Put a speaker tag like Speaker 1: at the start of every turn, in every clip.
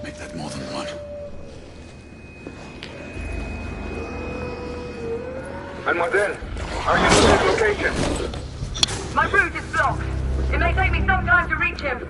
Speaker 1: Make that more than one.
Speaker 2: Mademoiselle, are you near his location?
Speaker 3: My route is blocked. It may take me some time to reach him.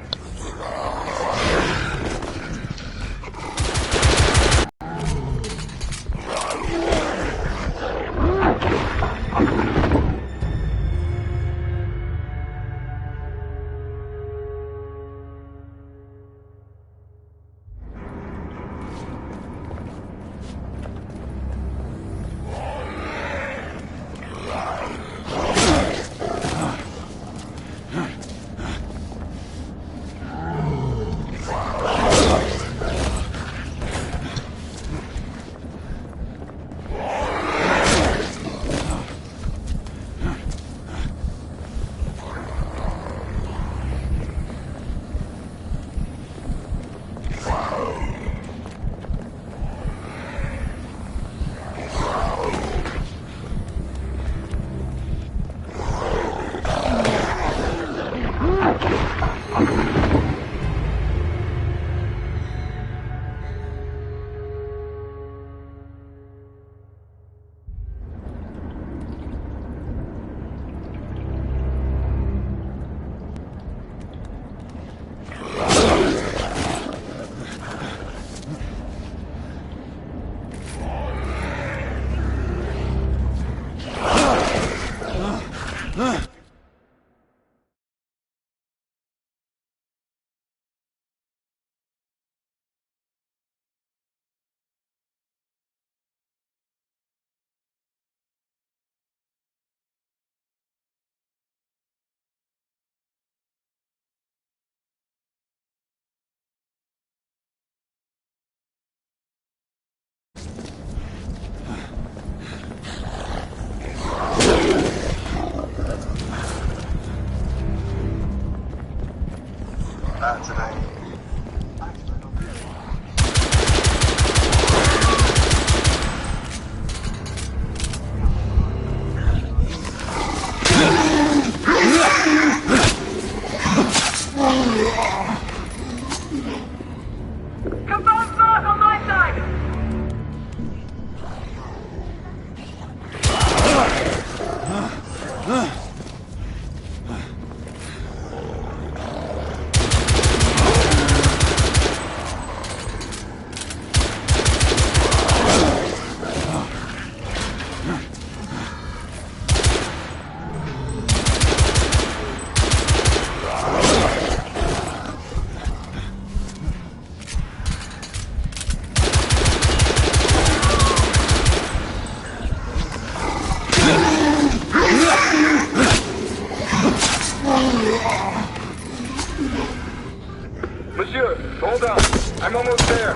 Speaker 2: Monsieur, hold on. I'm almost there.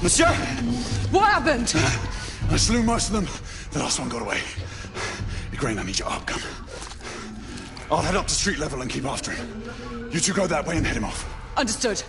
Speaker 1: Monsieur?
Speaker 4: What happened?
Speaker 1: I slew most of them. The last one got away. Grain, I need your arc gun. I'll head up to street level and keep after him. You two go that way and head him off.
Speaker 4: Understood.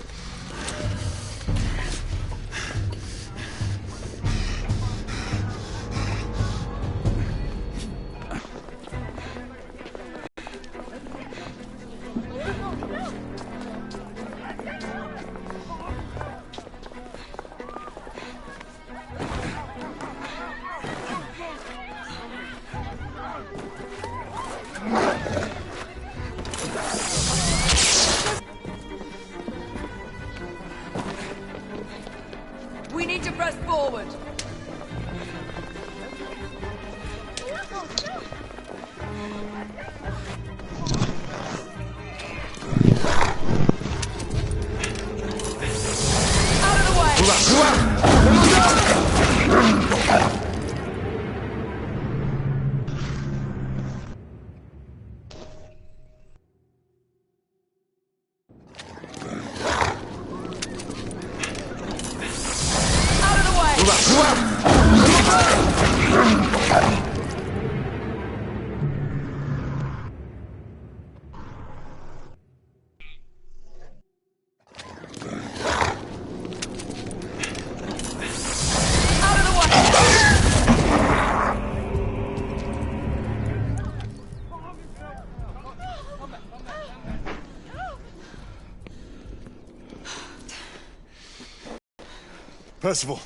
Speaker 1: Percival,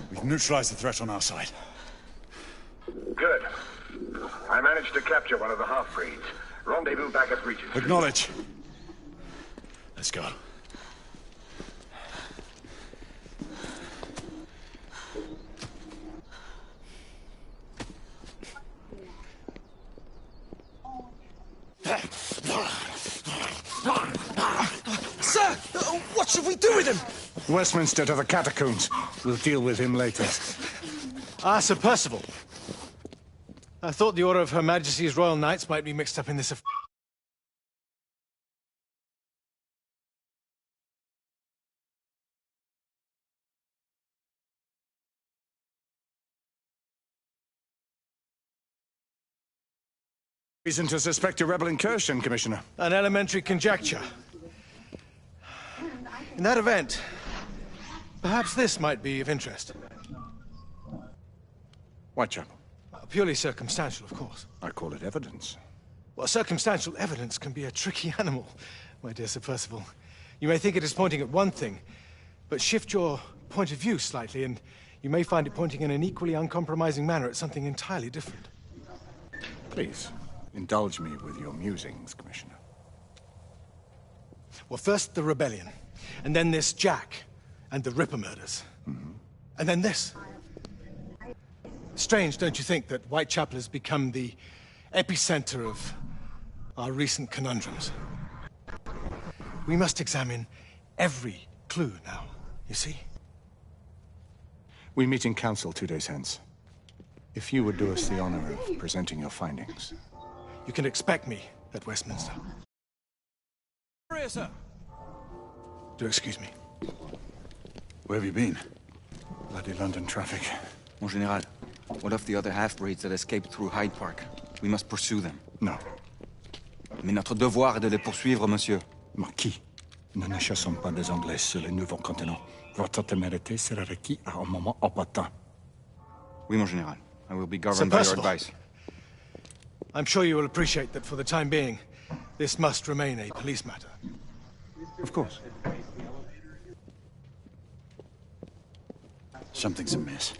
Speaker 1: we've neutralized the threat on our side.
Speaker 2: Good. I managed to capture one of the half-breeds. Rendezvous back at Regent Street.
Speaker 1: Acknowledge. Let's go.
Speaker 5: Sir! What should we do with him?
Speaker 6: Westminster to the catacombs. We'll deal with him later.
Speaker 5: Ah, Sir Percival. I thought the Order of Her Majesty's Royal Knights might be mixed up in this
Speaker 6: Reason to suspect a rebel incursion, Commissioner.
Speaker 5: An elementary conjecture. In that event, perhaps this might be of interest.
Speaker 6: Whitechapel.
Speaker 5: Purely circumstantial, of course.
Speaker 6: I call it evidence.
Speaker 5: Well, circumstantial evidence can be a tricky animal, my dear Sir Percival. You may think it is pointing at one thing, but shift your point of view slightly, and you may find it pointing in an equally uncompromising manner at something entirely different.
Speaker 6: Please, indulge me with your musings, Commissioner.
Speaker 5: Well, first the rebellion, and then this Jack, and the Ripper murders. And then this. Strange, don't you think, that Whitechapel has become the epicenter of our recent conundrums? We must examine every clue now, you see?
Speaker 6: We meet in council 2 days hence. If you would do us the honor of presenting your findings.
Speaker 5: You can expect me at Westminster.
Speaker 1: Sir.
Speaker 5: Do excuse me.
Speaker 1: Where have you been?
Speaker 6: Bloody London traffic.
Speaker 7: Mon Général, what of the other half-breeds that escaped through Hyde Park? We must pursue them.
Speaker 6: No.
Speaker 7: Mais notre devoir est de les poursuivre, monsieur.
Speaker 6: Marquis, nous ne chassons pas des Anglais sur les nouveaux continents. Votre témérité sera requis à un moment opportun.
Speaker 7: Oui, mon Général. I will be governed by your advice.
Speaker 5: I'm sure you will appreciate that for the time being, this must remain a police matter.
Speaker 6: Of course.
Speaker 1: Something's amiss.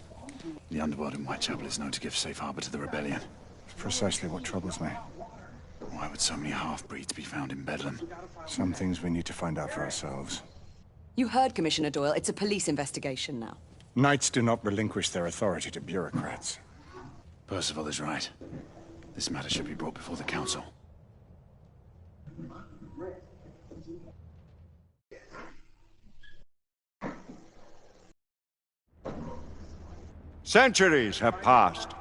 Speaker 1: The underworld in Whitechapel is known to give safe harbor to the rebellion.
Speaker 6: It's precisely what troubles me.
Speaker 1: Why would so many half-breeds be found in Bedlam?
Speaker 6: Some things we need to find out for ourselves.
Speaker 8: You heard, Commissioner Doyle. It's a police investigation now.
Speaker 6: Knights do not relinquish their authority to bureaucrats.
Speaker 1: Percival is right. This matter should be brought before the council.
Speaker 9: Centuries have passed,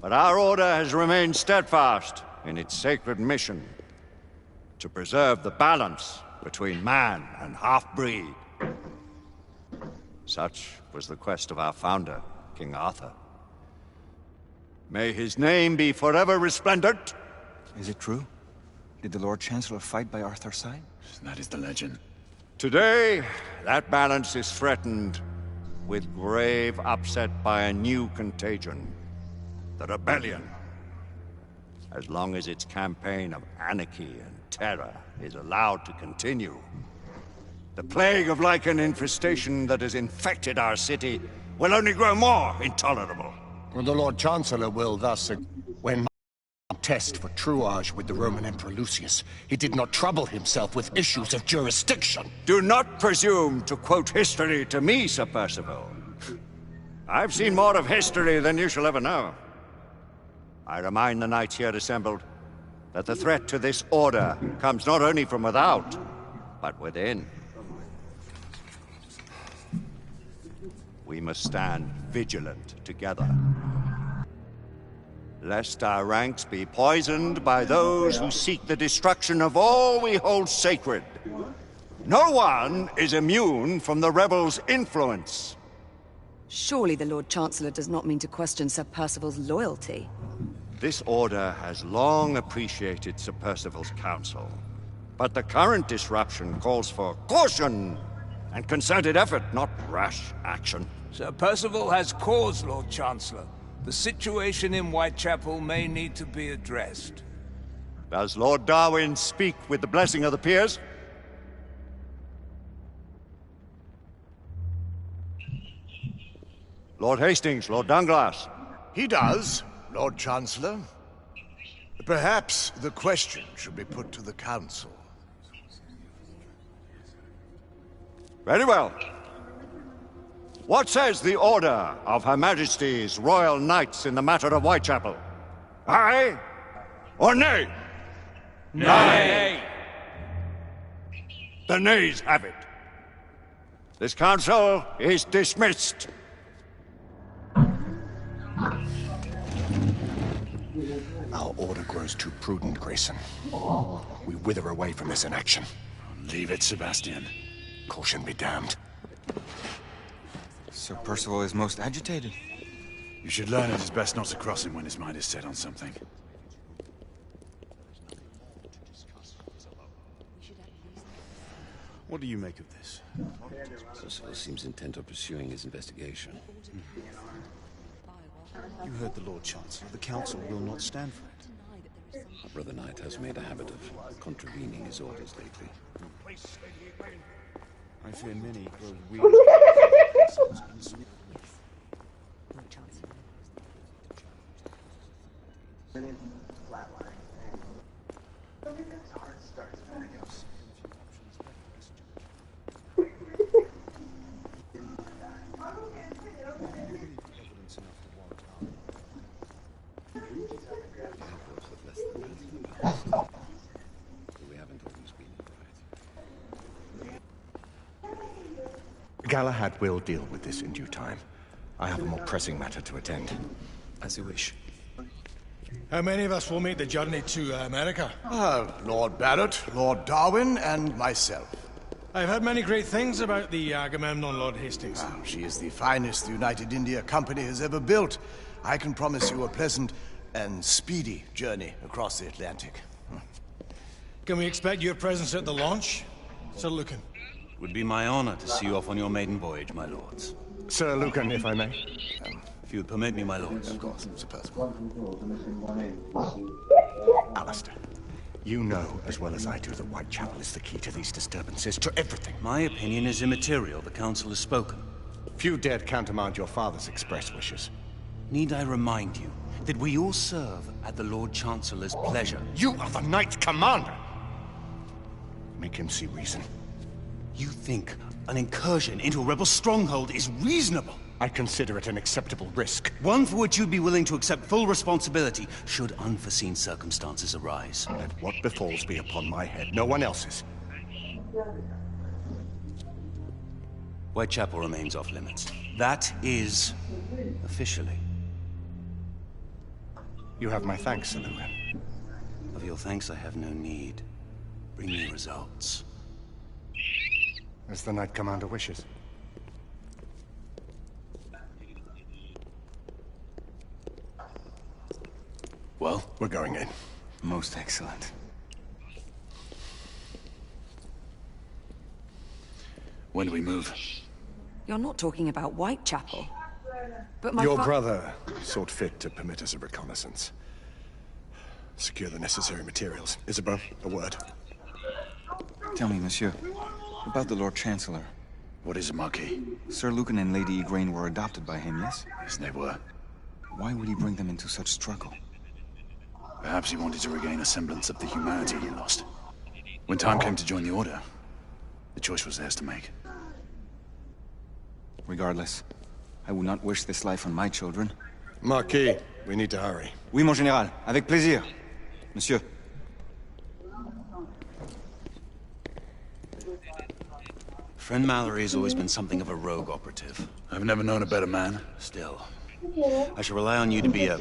Speaker 9: but our order has remained steadfast in its sacred mission to preserve the balance between man and half-breed. Such was the quest of our founder, King Arthur. May his name be forever resplendent.
Speaker 7: Is it true? Did the Lord Chancellor fight by Arthur's side?
Speaker 1: That is the legend.
Speaker 9: Today, that balance is threatened with grave upset by a new contagion, the rebellion. As long as its campaign of anarchy and terror is allowed to continue, the plague of Lycan infestation that has infected our city will only grow more intolerable.
Speaker 10: Well, the Lord Chancellor will thus, when test for truage with the Roman Emperor Lucius, he did not trouble himself with issues of jurisdiction.
Speaker 9: Do not presume to quote history to me, Sir Percival. I've seen more of history than you shall ever know. I remind the knights here assembled that the threat to this order comes not only from without, but within. We must stand vigilant together, lest our ranks be poisoned by those who seek the destruction of all we hold sacred. No one is immune from the rebels' influence.
Speaker 8: Surely the Lord Chancellor does not mean to question Sir Percival's loyalty.
Speaker 9: This order has long appreciated Sir Percival's counsel, but the current disruption calls for caution and concerted effort, not rash action.
Speaker 11: Sir Percival has cause, Lord Chancellor. The situation in Whitechapel may need to be addressed.
Speaker 9: Does Lord Darwin speak with the blessing of the peers? Lord Hastings, Lord Dunglass.
Speaker 10: He does, Lord Chancellor. Perhaps the question should be put to the Council.
Speaker 9: Very well. What says the Order of Her Majesty's Royal Knights in the matter of Whitechapel? Aye or nay?
Speaker 11: Nay!
Speaker 9: The nays have it. This council is dismissed.
Speaker 10: Our order grows too prudent, Grayson. We wither away from this inaction.
Speaker 1: Leave it, Sebastian.
Speaker 10: Caution be damned.
Speaker 7: Sir Percival is most agitated.
Speaker 1: You should learn it is best not to cross him when his mind is set on something.
Speaker 12: What do you make of this?
Speaker 13: Percival seems intent on pursuing his investigation.
Speaker 12: You heard the Lord Chancellor. The Council will not stand for it.
Speaker 13: Our brother knight has made a habit of contravening his orders lately.
Speaker 12: I fear many grow weary.
Speaker 10: Galahad will deal with this in due time. I have a more pressing matter to attend.
Speaker 13: As you wish.
Speaker 5: How many of us will make the journey to America?
Speaker 10: Lord Barrett, Lord Darwin, and myself.
Speaker 5: I've heard many great things about the Agamemnon, Lord Hastings.
Speaker 10: She is the finest the United India Company has ever built. I can promise you a pleasant and speedy journey across the Atlantic.
Speaker 5: Can we expect your presence at the launch? Sir Lucan.
Speaker 12: Would be my honor to see you off on your maiden voyage, my lords.
Speaker 10: Sir Lucan, if I may.
Speaker 12: If you would permit me, my lords.
Speaker 10: Of course, Sir Percival. Alistair, you know as well as I do that Whitechapel is the key to these disturbances, to everything.
Speaker 12: My opinion is immaterial. The Council has spoken.
Speaker 10: Few dared countermand your father's express wishes.
Speaker 12: Need I remind you that we all serve at the Lord Chancellor's pleasure?
Speaker 10: You are the Knight Commander! Make him see reason.
Speaker 12: You think an incursion into a rebel stronghold is reasonable?
Speaker 10: I consider it an acceptable risk.
Speaker 12: One for which you'd be willing to accept full responsibility should unforeseen circumstances arise.
Speaker 10: Let what befalls be upon my head, no one else's.
Speaker 12: Whitechapel remains off limits. That is officially.
Speaker 10: You have my thanks, Sir Lucan.
Speaker 12: Of your thanks I have no need. Bring me results.
Speaker 10: As the Knight Commander wishes.
Speaker 1: Well,
Speaker 10: we're going in.
Speaker 7: Most excellent.
Speaker 1: When do we move?
Speaker 8: You're not talking about Whitechapel. But my
Speaker 10: Your brother sought fit to permit us a reconnaissance. Secure the necessary materials. Isabel, a word.
Speaker 7: Tell me, monsieur, about the Lord Chancellor.
Speaker 1: What is it, Marquis?
Speaker 7: Sir Lucan and Lady Igraine were adopted by him, yes?
Speaker 1: Yes, they were.
Speaker 7: Why would he bring them into such struggle?
Speaker 1: Perhaps he wanted to regain a semblance of the humanity he lost. When time came to join the Order, the choice was theirs to make.
Speaker 7: Regardless, I would not wish this life on my children.
Speaker 10: Marquis, we need to hurry.
Speaker 7: Oui, mon général. Avec plaisir. Monsieur.
Speaker 12: Friend Mallory has always been something of a rogue operative.
Speaker 1: I've never known a better man.
Speaker 12: Still, I shall rely on you to be a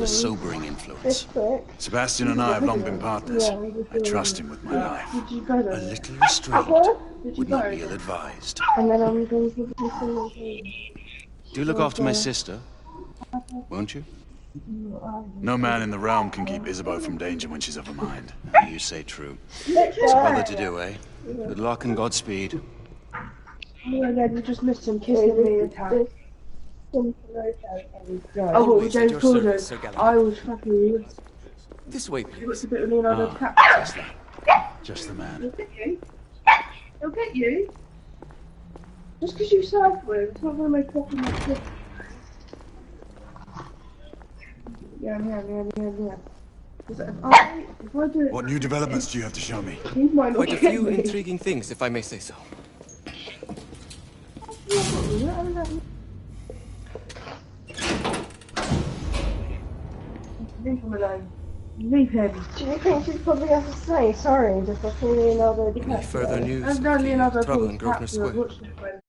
Speaker 12: sobering influence.
Speaker 1: Sebastian and I have long been partners. I trust him with my life.
Speaker 12: A little restraint would not be ill-advised. Do look after my sister, won't you?
Speaker 1: No man in the realm can keep Isabeau from danger when she's of her mind.
Speaker 12: You say true. It's a brother to do, eh? Good luck and Godspeed.
Speaker 14: Oh my god, we just missed him kissing me in town. Oh, what James called it. I was fucking...
Speaker 7: This way, please.
Speaker 14: It's a bit of Leonardo DiCaprio.
Speaker 1: Just the man.
Speaker 14: He'll get you. He'll get you. Just because you surf with him, it's not going to make fucking much difference. Yeah.
Speaker 1: What new developments do you have to show me?
Speaker 15: Quite a few intriguing things, if I may say so.
Speaker 14: Leave him alone. Leave him. Do you think she's probably has to say sorry just for calling Leonardo DiCaprio?
Speaker 15: Any further news
Speaker 14: I've
Speaker 15: of
Speaker 14: done
Speaker 15: the
Speaker 14: Leonardo
Speaker 15: trouble in
Speaker 14: DiCaprio,
Speaker 15: Grosvenor Square?
Speaker 14: I've watched it when-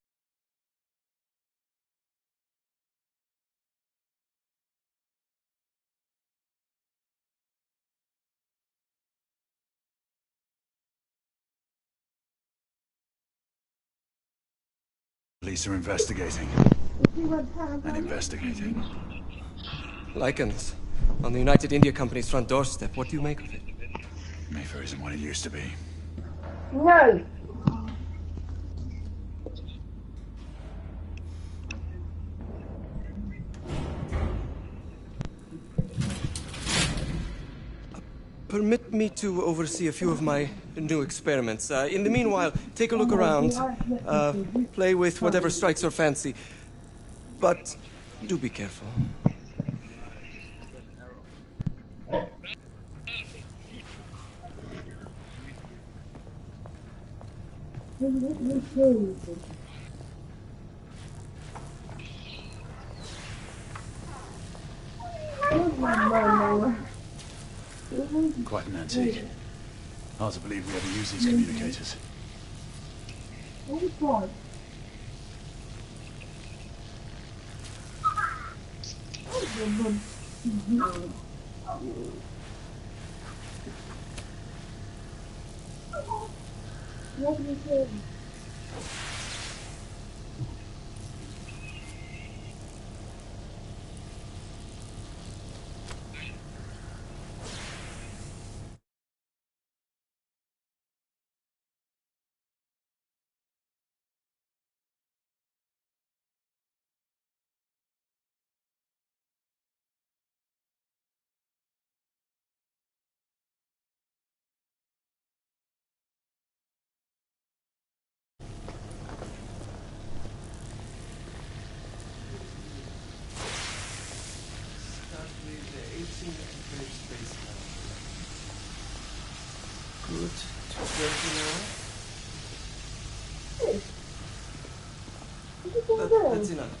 Speaker 1: Police are investigating. And investigating.
Speaker 15: Lycans. On the United India Company's front doorstep. What do you make of it?
Speaker 1: Mayfair isn't what it used to be.
Speaker 14: No!
Speaker 15: Permit me to oversee a few of my new experiments. In the meanwhile, take a look around. Play with whatever strikes your fancy. But do be careful.
Speaker 1: Quite an antique. Hard to believe we ever use these communicators.
Speaker 15: Good to 20 now. That's enough.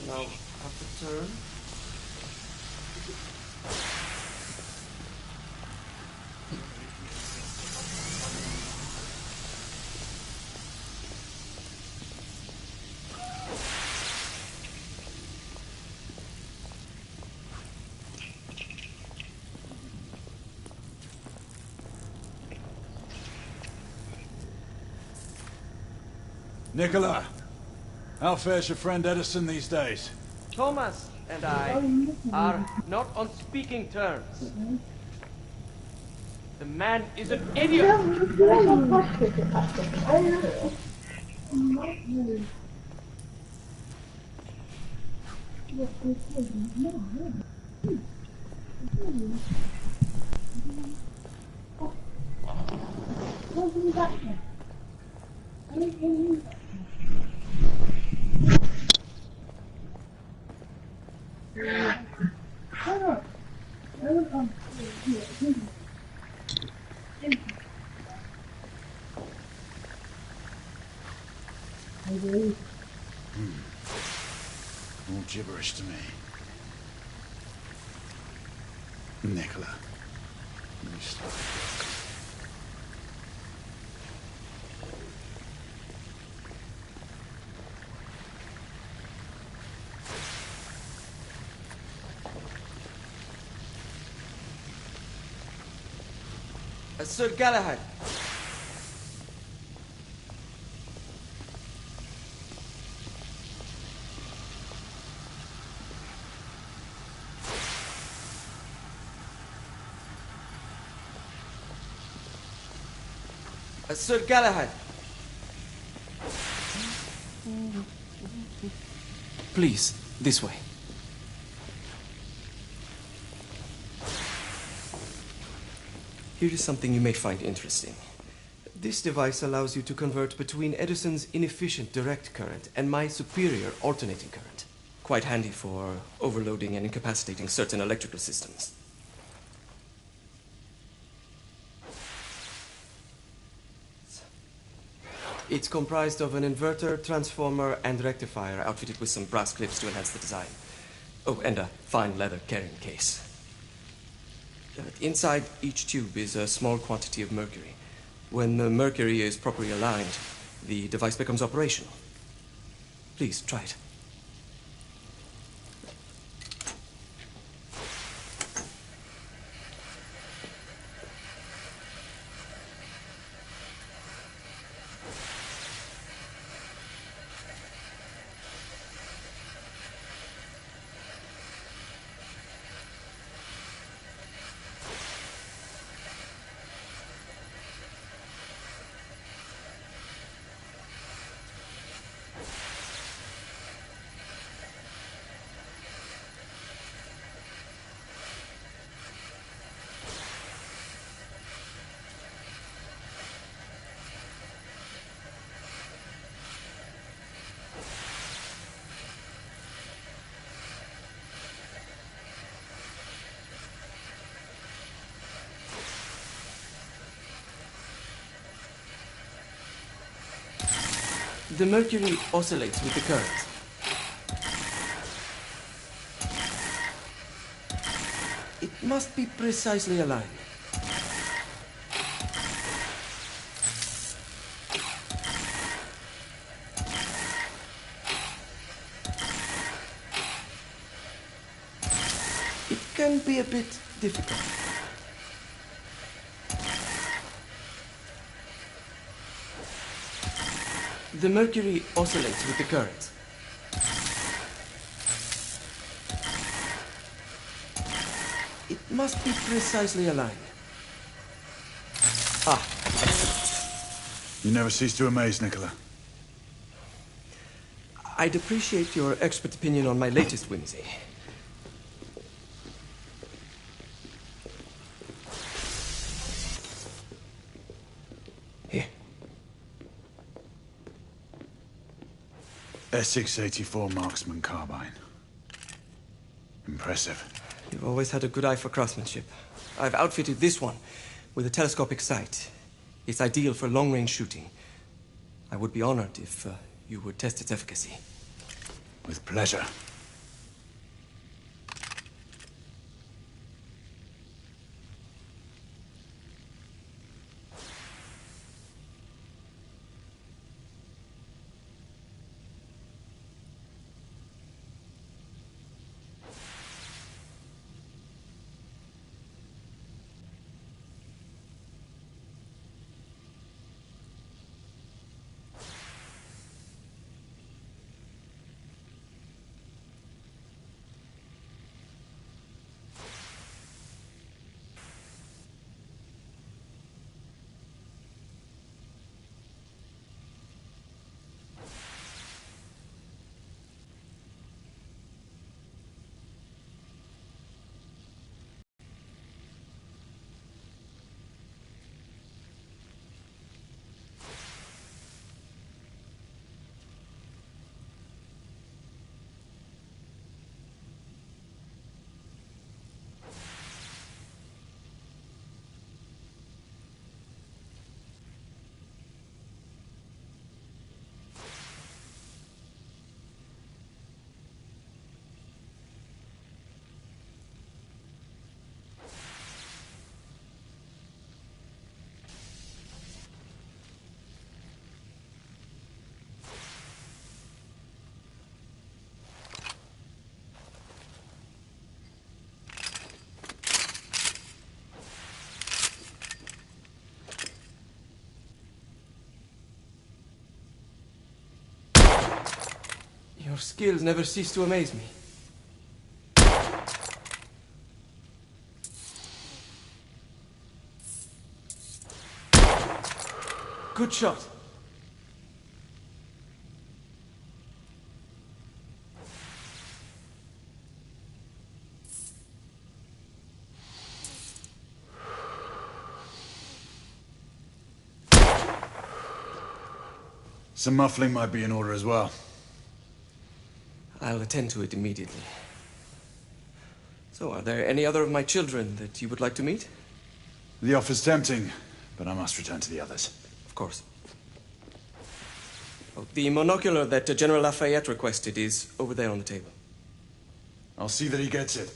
Speaker 15: Now, half a turn.
Speaker 1: Nicola, how fares your friend Edison these days?
Speaker 16: Thomas and I are not on speaking terms. The man is an idiot.
Speaker 1: All gibberish to me. Nicola, you start.
Speaker 15: Sir Galahad. Sir Galahad. Please, this way. Here is something you may find interesting. This device allows you to convert between Edison's inefficient direct current and my superior alternating current. Quite handy for overloading and incapacitating certain electrical systems. It's comprised of an inverter, transformer, and rectifier outfitted with some brass clips to enhance the design. Oh, and a fine leather carrying case. Inside each tube is a small quantity of mercury. When the mercury is properly aligned, the device becomes operational. Please, try it. The mercury oscillates with the current. It must be precisely aligned. It can be a bit difficult. The mercury oscillates with the current. It must be precisely aligned. Ah.
Speaker 1: You never cease to amaze, Nicola.
Speaker 15: I'd appreciate your expert opinion on my latest whimsy.
Speaker 1: S684 Marksman Carbine. Impressive.
Speaker 15: You've always had a good eye for craftsmanship. I've outfitted this one with a telescopic sight. It's ideal for long-range shooting. I would be honored if you would test its efficacy.
Speaker 1: With pleasure.
Speaker 15: Your skills never cease to amaze me. Good shot.
Speaker 1: Some muffling might be in order as well.
Speaker 15: I'll attend to it immediately. So, are there any other of my children that you would like to meet?
Speaker 1: The offer's tempting, but I must return to the others.
Speaker 15: Of course. Oh, the monocular that General Lafayette requested is over there on the table.
Speaker 1: I'll see that he gets it.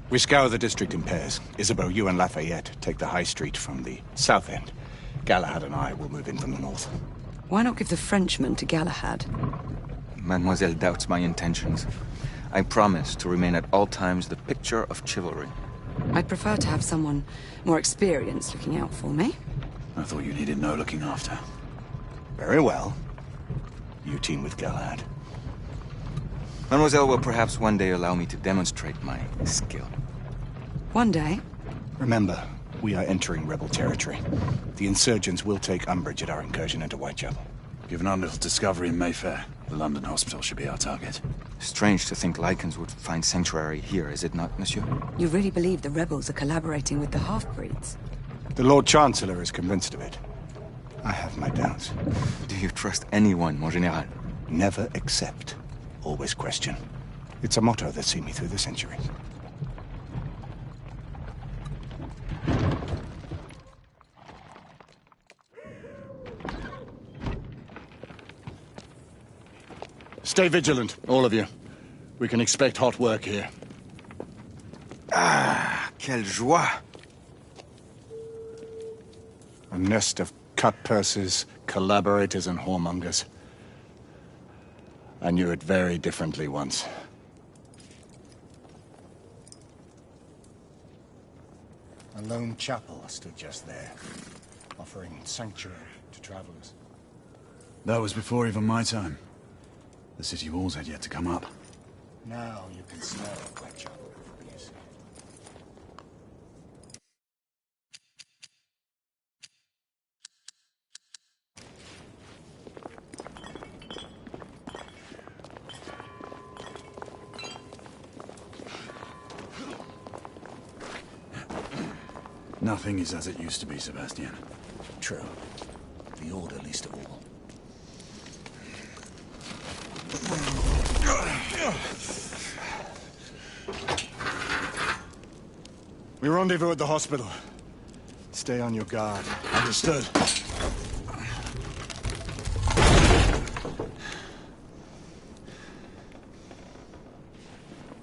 Speaker 6: We scour the district in pairs. Isabeau, you and Lafayette take the high street from the south end. Galahad and I will move in from the north.
Speaker 8: Why not give the Frenchman to Galahad?
Speaker 7: Mademoiselle doubts my intentions. I promise to remain at all times the picture of chivalry.
Speaker 8: I'd prefer to have someone more experienced looking out for me.
Speaker 1: I thought you needed no looking after.
Speaker 6: Very well. You team with Galahad.
Speaker 7: Mademoiselle will perhaps one day allow me to demonstrate my skill.
Speaker 8: One day?
Speaker 6: Remember, we are entering rebel territory. The insurgents will take umbrage at our incursion into Whitechapel.
Speaker 1: Given our little discovery in Mayfair, the London hospital should be our target.
Speaker 7: Strange to think Lycans would find sanctuary here, is it not, monsieur?
Speaker 8: You really believe the rebels are collaborating with the half-breeds?
Speaker 6: The Lord Chancellor is convinced of it. I have my doubts.
Speaker 7: Do you trust anyone, mon général?
Speaker 6: Never accept. Always question. It's a motto that's seen me through the centuries. Stay vigilant, all of you. We can expect hot work here.
Speaker 7: Ah, quelle joie!
Speaker 6: A nest of cut-purses, collaborators, and whoremongers. I knew it very differently once. A lone chapel stood just there, offering sanctuary to travelers.
Speaker 1: That was before even my time. The city walls had yet to come up.
Speaker 6: Now you can smell Whitechapel, you see.
Speaker 1: Nothing is as it used to be, Sebastian.
Speaker 6: True. The Order least of all. We rendezvous at the hospital. Stay on your guard.
Speaker 1: Understood.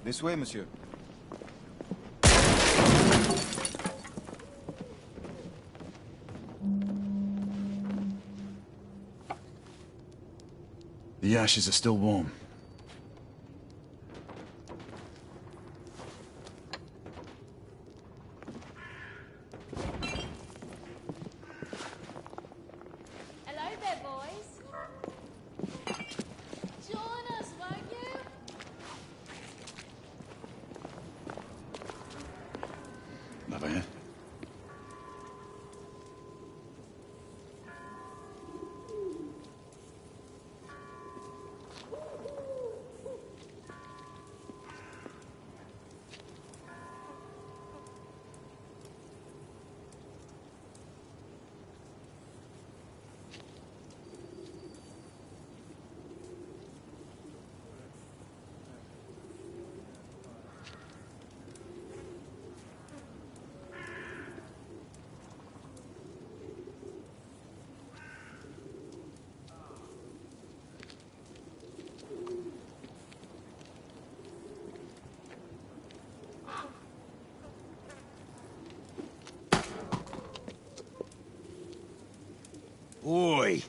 Speaker 7: This way, monsieur.
Speaker 1: The ashes are still warm.
Speaker 17: Hello there, boys. Join us, won't you?
Speaker 1: Lafayette?
Speaker 10: Oi!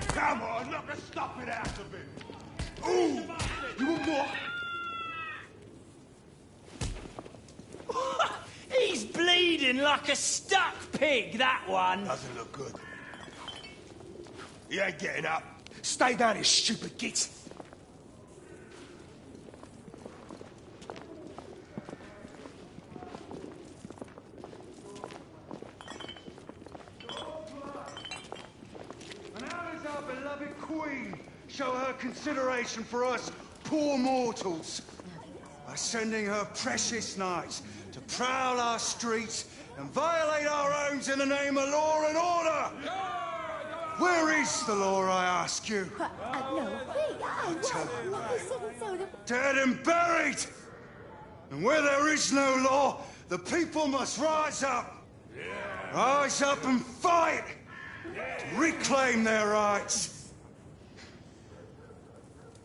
Speaker 2: Come on, knock the stuffing out of him! Ooh! You want more?
Speaker 18: He's bleeding like a stuck pig, that one.
Speaker 2: Doesn't look good. He ain't getting up. Stay down, you stupid git.
Speaker 19: Queen show her consideration for us poor mortals by sending her precious knights to prowl our streets and violate our homes in the name of law and order? Where is the law, I ask you? Dead and buried! And where there is no law, the people must rise up. Rise up and fight to reclaim their rights.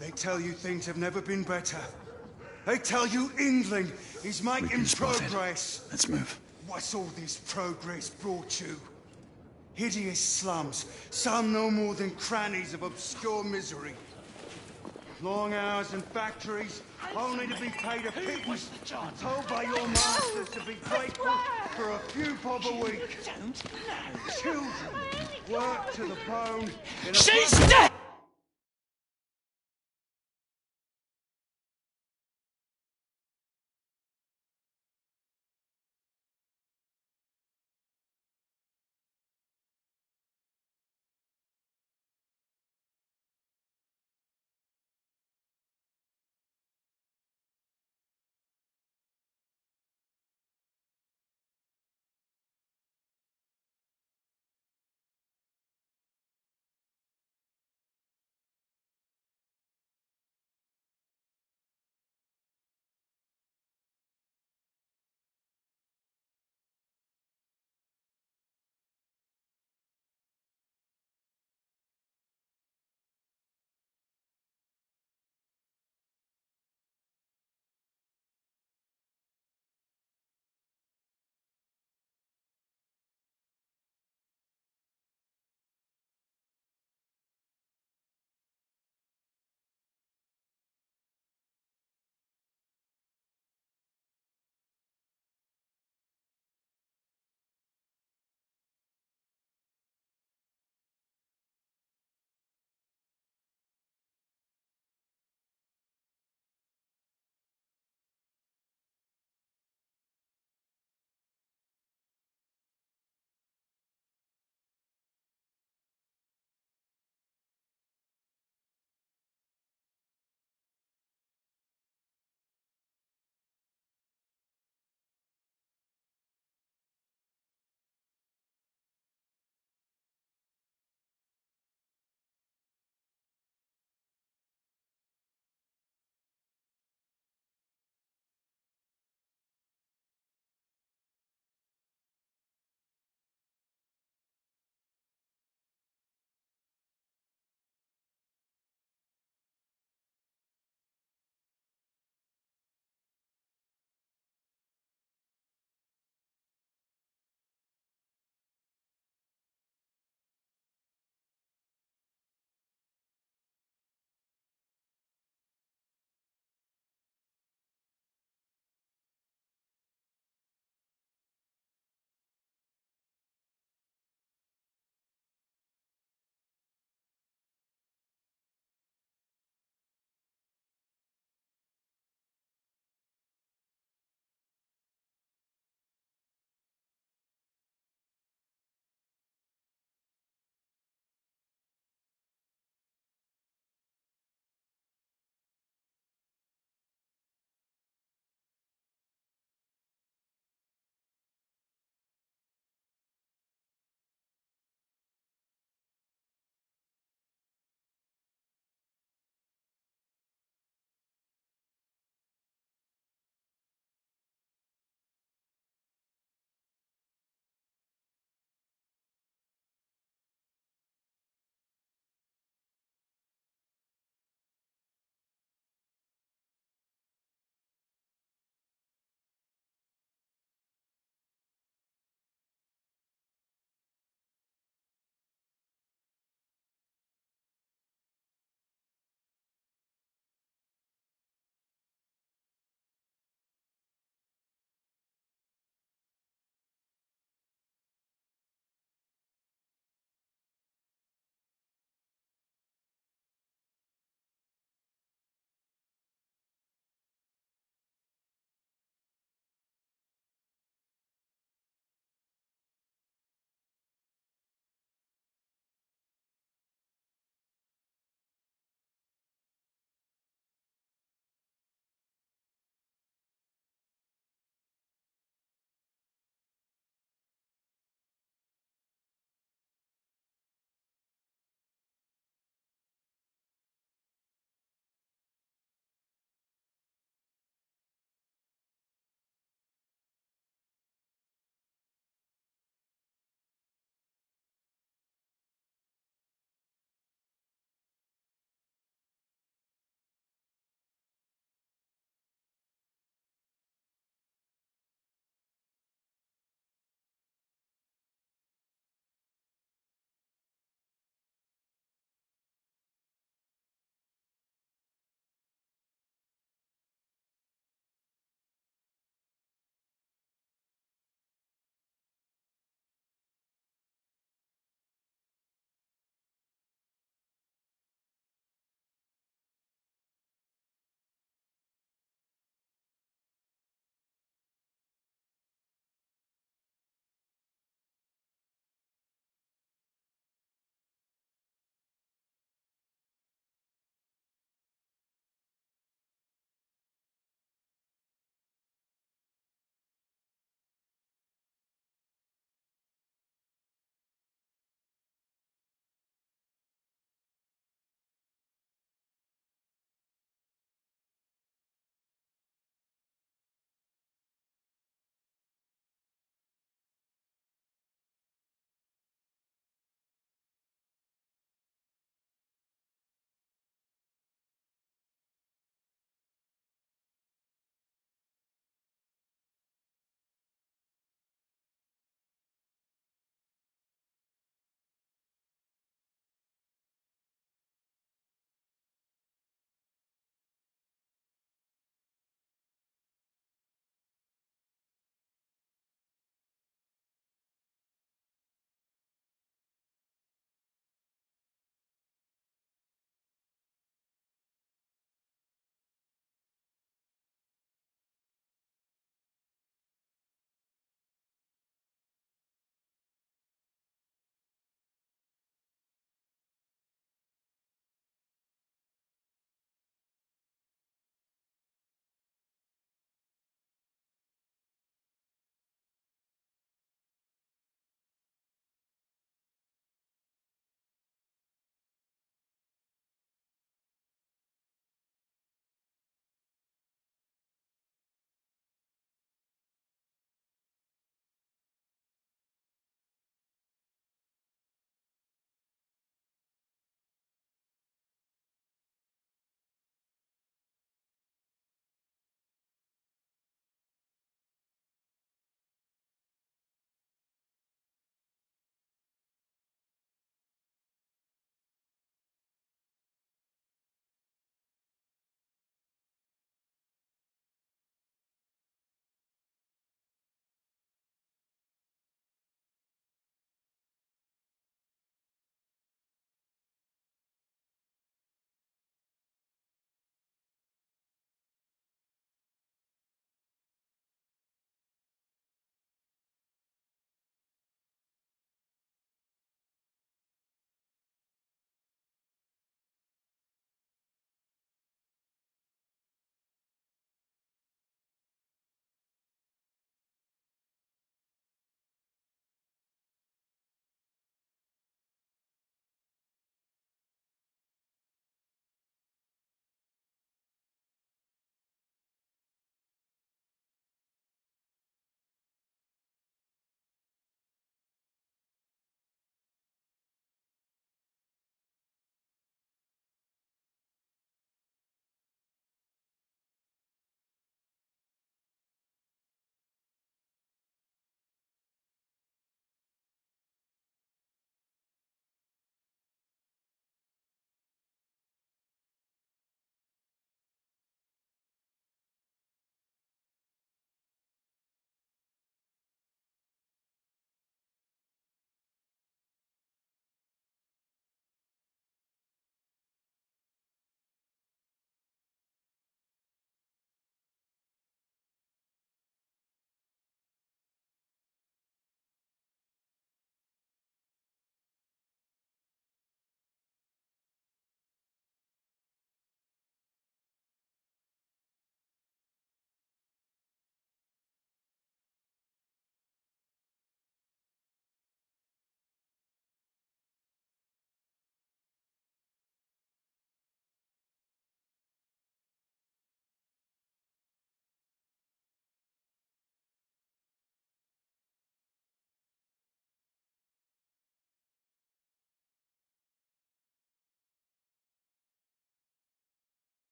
Speaker 19: They tell you things have never been better. They tell you England is making progress.
Speaker 13: Let's move.
Speaker 19: What's all this progress brought you? Hideous slums, some no more than crannies of obscure misery. Long hours in factories, only to be paid a pittance, told by your masters to be grateful for a few bob a week. Children work to the bone in a...
Speaker 18: She's dead!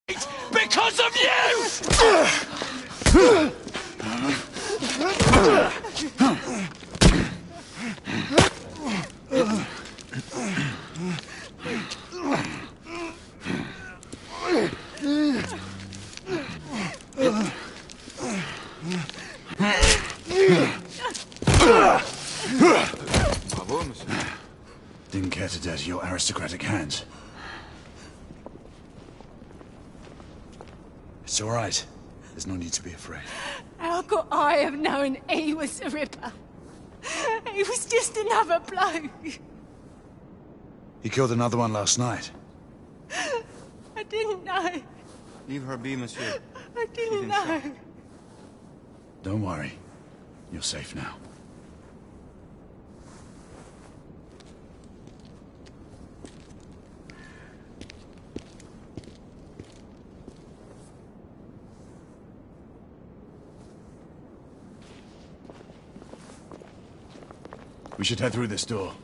Speaker 18: Because of you!
Speaker 1: Didn't care to dirty your aristocratic hands. It's all right. There's no need to be afraid.
Speaker 17: How could I have known he was the Ripper? He was just another bloke.
Speaker 1: He killed another one last night.
Speaker 17: I didn't know.
Speaker 7: Leave her be, monsieur.
Speaker 17: I didn't know.
Speaker 1: Don't worry. You're safe now. We should head through this door.